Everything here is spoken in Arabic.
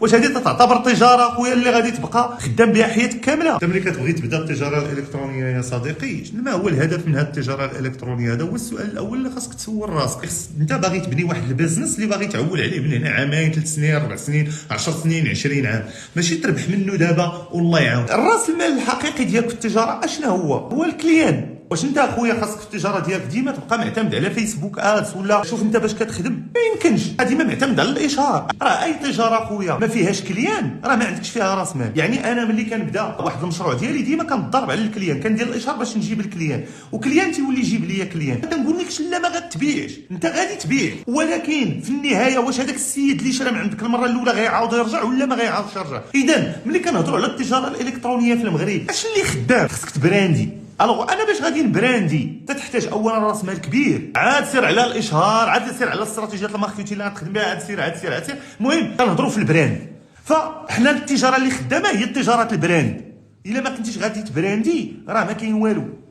واش هذه تعتبر تجاره خويا اللي غادي تبقى خدام بها حياتك كامله؟ انت ملي كتبغي تبدا التجاره الالكترونيه يا صديقي، ما هو الهدف من هذه التجاره الالكترونيه؟ هذا هو السؤال الاول اللي خاصك تسول راسك. انت باغي تبني واحد البيزنس اللي باغي تعول عليه من هنا عامين 3 سنين 4 سنين 10 سنين 20 عام، ماشي تربح منه دابا والله يعاون. الراس المال الحقيقي ديالك في التجاره اشنا هو الكليان. واش انت اخويا خاصك في التجاره ديالك ديما تبقى معتمد على فيسبوك ادز؟ ولا شوف انت باش كتخدم ما يمكنش ديما معتمد على الاشهار. راه اي تجاره اخويا ما فيهاش كليان راه ما عندكش فيها راس مال. يعني انا ملي كنبدا واحد المشروع ديالي ديما كنضرب على الكليان، كندير الاشهار باش نجيب الكليان، وكليان تيولي يجيب ليا كليان. ما كنقولكش لا ما غتبيعش، انت غادي تبيع، ولكن في النهايه واش هذاك السيد اللي شرا من عندك المره الاولى غيعاود يرجع ولا ما غيعاودش يرجع؟ اذا ملي كنهضروا على التجاره الالكترونيه في المغرب اش اللي خدام؟ خصك تبراندي. الوغ انا باش غادي نبراندي تحتاج اولا راس مال كبير، عاد سير على الاشهار، عاد سير على استراتيجيات الماركتينغ اللي غتخدم بها، عاد سير. المهم كنهضروا في البراند. فحنا التجاره اللي خدامه هي التجاره البراند. الا ما كنتيش غادي تبراندي راه ما كاين والو.